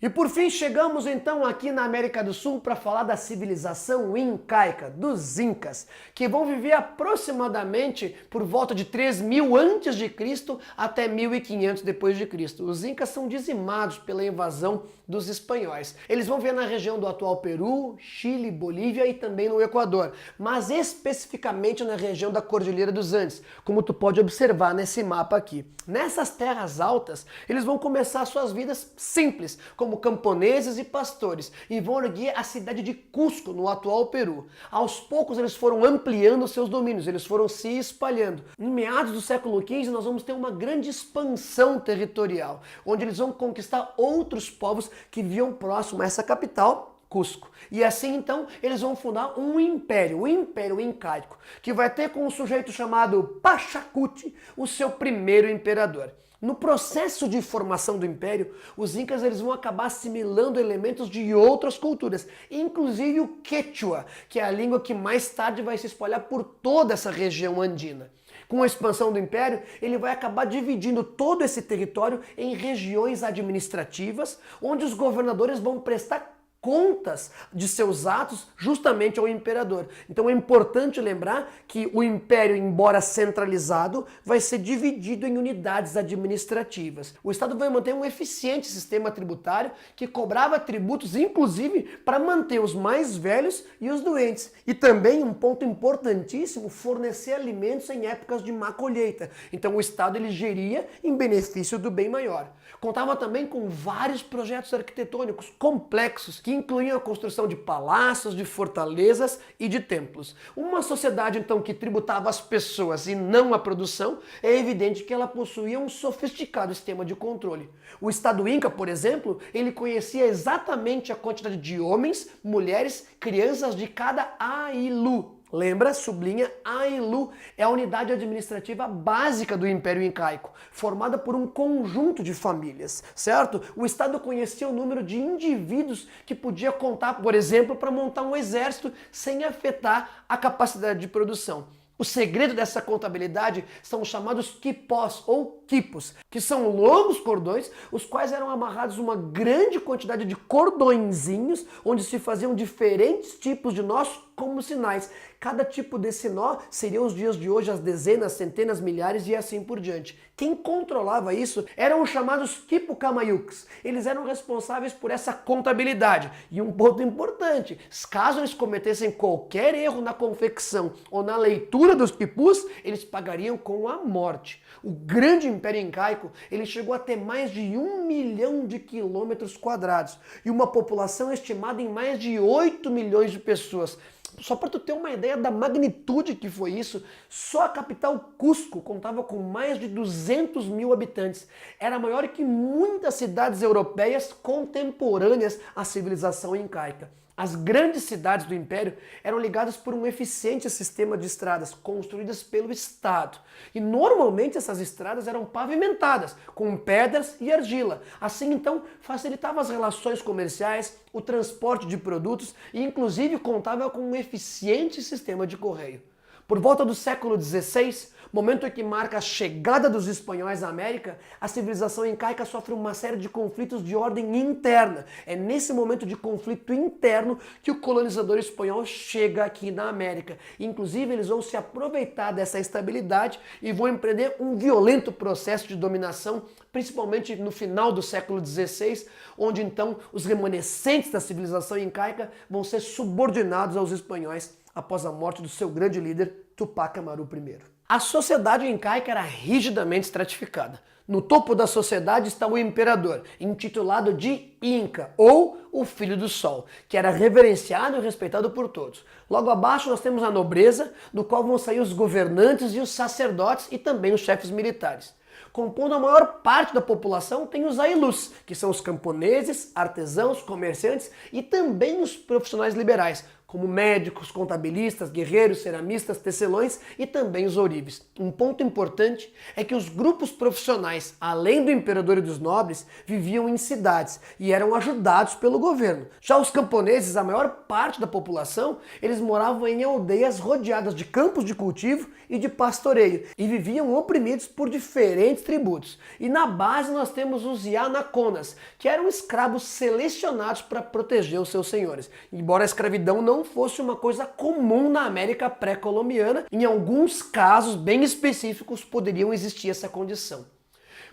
E por fim chegamos então aqui na América do Sul para falar da civilização incaica, dos Incas, que vão viver aproximadamente por volta de 3000 antes de Cristo até 1500 depois de Cristo. Os Incas são dizimados pela invasão dos espanhóis. Eles vão viver na região do atual Peru, Chile, Bolívia e também no Equador, mas especificamente na região da Cordilheira dos Andes, como tu pode observar nesse mapa aqui. Nessas terras altas, eles vão começar suas vidas simples, como camponeses e pastores, e vão erguer a cidade de Cusco, no atual Peru. Aos poucos eles foram ampliando seus domínios, eles foram se espalhando. Em meados do século XV nós vamos ter uma grande expansão territorial, onde eles vão conquistar outros povos que viviam próximo a essa capital, Cusco. E assim então eles vão fundar um império, o Império Incaico, que vai ter com um sujeito chamado Pachacuti o seu primeiro imperador. No processo de formação do império, os incas eles vão acabar assimilando elementos de outras culturas, inclusive o Quechua, que é a língua que mais tarde vai se espalhar por toda essa região andina. Com a expansão do império, ele vai acabar dividindo todo esse território em regiões administrativas, onde os governadores vão prestar contas de seus atos justamente ao imperador. Então é importante lembrar que o império, embora centralizado, vai ser dividido em unidades administrativas. O Estado vai manter um eficiente sistema tributário que cobrava tributos, inclusive, para manter os mais velhos e os doentes. E também, um ponto importantíssimo, fornecer alimentos em épocas de má colheita. Então o Estado ele geria em benefício do bem maior. Contava também com vários projetos arquitetônicos complexos que incluíam a construção de palácios, de fortalezas e de templos. Uma sociedade então que tributava as pessoas e não a produção, é evidente que ela possuía um sofisticado sistema de controle. O Estado Inca, por exemplo, ele conhecia exatamente a quantidade de homens, mulheres, crianças de cada ailu. Lembra? Sublinha Ailu. É a unidade administrativa básica do Império Incaico, formada por um conjunto de famílias, certo? O Estado conhecia o número de indivíduos que podia contar, por exemplo, para montar um exército sem afetar a capacidade de produção. O segredo dessa contabilidade são os chamados quipós ou quipos, que são longos cordões, os quais eram amarrados uma grande quantidade de cordõezinhos, onde se faziam diferentes tipos de nós como sinais. Cada tipo desse nó seria os dias de hoje as dezenas, centenas, milhares e assim por diante. Quem controlava isso eram os chamados quipucamayucs. Eles eram responsáveis por essa contabilidade. E um ponto importante, caso eles cometessem qualquer erro na confecção ou na leitura dos quipus, eles pagariam com a morte. O grande Império Incaico, ele chegou a ter mais de 1 milhão de quilômetros quadrados e uma população estimada em mais de 8 milhões de pessoas. Só para tu ter uma ideia da magnitude que foi isso, só a capital Cusco contava com mais de 200 mil habitantes. Era maior que muitas cidades europeias contemporâneas à civilização incaica. As grandes cidades do Império eram ligadas por um eficiente sistema de estradas construídas pelo Estado. E normalmente essas estradas eram pavimentadas com pedras e argila. Assim então facilitava as relações comerciais, o transporte de produtos e inclusive contava com um eficiente sistema de correio. Por volta do século XVI, momento em que marca a chegada dos espanhóis à América, a civilização incaica sofre uma série de conflitos de ordem interna. É nesse momento de conflito interno que o colonizador espanhol chega aqui na América. Inclusive, eles vão se aproveitar dessa instabilidade e vão empreender um violento processo de dominação, principalmente no final do século XVI, onde então os remanescentes da civilização incaica vão ser subordinados aos espanhóis após a morte do seu grande líder, Tupac Amaru I. A sociedade incaica era rigidamente estratificada. No topo da sociedade está o imperador, intitulado de Inca, ou o Filho do Sol, que era reverenciado e respeitado por todos. Logo abaixo nós temos a nobreza, do qual vão sair os governantes e os sacerdotes e também os chefes militares. Compondo a maior parte da população tem os ailus, que são os camponeses, artesãos, comerciantes e também os profissionais liberais, como médicos, contabilistas, guerreiros, ceramistas, tecelões e também os ourives. Um ponto importante é que os grupos profissionais, além do imperador e dos nobres, viviam em cidades e eram ajudados pelo governo. Já os camponeses, a maior parte da população, eles moravam em aldeias rodeadas de campos de cultivo e de pastoreio e viviam oprimidos por diferentes tributos. E na base nós temos os Yanaconas, que eram escravos selecionados para proteger os seus senhores. Embora a escravidão não fosse uma coisa comum na América pré-colombiana, em alguns casos bem específicos poderiam existir essa condição.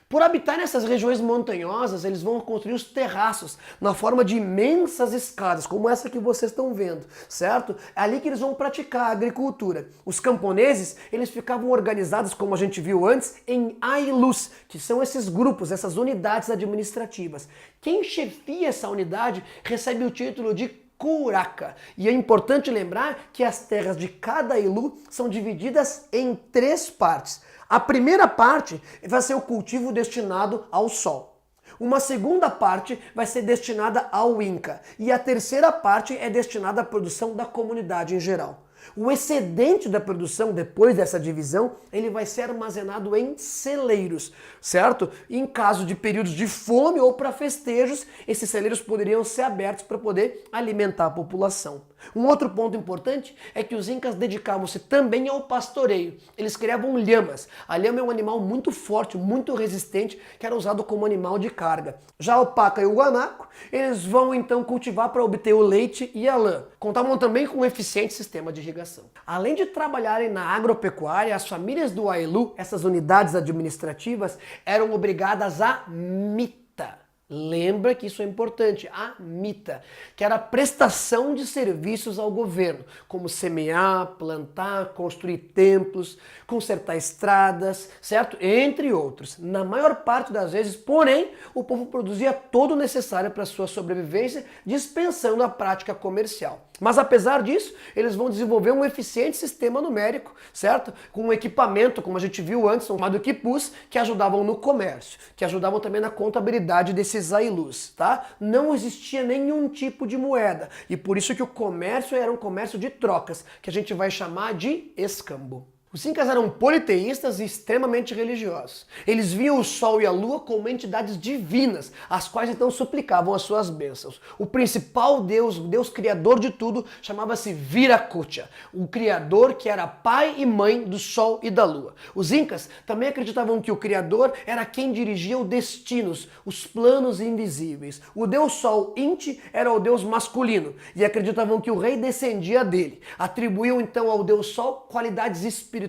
Por habitar nessas regiões montanhosas, eles vão construir os terraços na forma de imensas escadas, como essa que vocês estão vendo, certo? É ali que eles vão praticar a agricultura. Os camponeses, eles ficavam organizados, como a gente viu antes, em ailus, que são esses grupos, essas unidades administrativas. Quem chefia essa unidade recebe o título de curaca. E é importante lembrar que as terras de cada ilu são divididas em 3 partes. A primeira parte vai ser o cultivo destinado ao sol. Uma segunda parte vai ser destinada ao Inca. E a terceira parte é destinada à produção da comunidade em geral. O excedente da produção, depois dessa divisão, ele vai ser armazenado em celeiros, certo? E em caso de períodos de fome ou para festejos, esses celeiros poderiam ser abertos para poder alimentar a população. Um outro ponto importante é que os incas dedicavam-se também ao pastoreio. Eles criavam lhamas. A lhama é um animal muito forte, muito resistente, que era usado como animal de carga. Já o paca e o guanaco, eles vão então cultivar para obter o leite e a lã. Contavam também com um eficiente sistema de irrigação. Além de trabalharem na agropecuária, as famílias do Ailu, essas unidades administrativas, eram obrigadas a mita. Lembra que isso é importante, a mita, que era a prestação de serviços ao governo, como semear, plantar, construir templos, consertar estradas, certo? Entre outros. Na maior parte das vezes, porém, o povo produzia todo o necessário para sua sobrevivência, dispensando a prática comercial. Mas apesar disso, eles vão desenvolver um eficiente sistema numérico, certo? Com um equipamento, como a gente viu antes, chamado quipus, que ajudavam no comércio, que ajudavam também na contabilidade desses ailus, tá? Não existia nenhum tipo de moeda, e por isso que o comércio era um comércio de trocas, que a gente vai chamar de escambo. Os incas eram politeístas e extremamente religiosos. Eles viam o sol e a lua como entidades divinas, as quais então suplicavam as suas bênçãos. O principal deus, o deus criador de tudo, chamava-se Viracocha, o criador que era pai e mãe do sol e da lua. Os incas também acreditavam que o criador era quem dirigia os destinos, os planos invisíveis. O deus sol, Inti, era o deus masculino e acreditavam que o rei descendia dele. Atribuíam então ao deus sol qualidades espirituais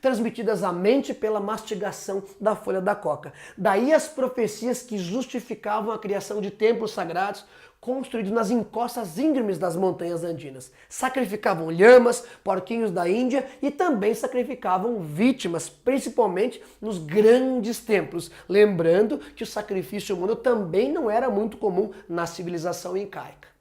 transmitidas à mente pela mastigação da folha da coca. Daí as profecias que justificavam a criação de templos sagrados construídos nas encostas íngremes das montanhas andinas. Sacrificavam lhamas, porquinhos da Índia e também sacrificavam vítimas, principalmente nos grandes templos. Lembrando que o sacrifício humano também não era muito comum na civilização incaica.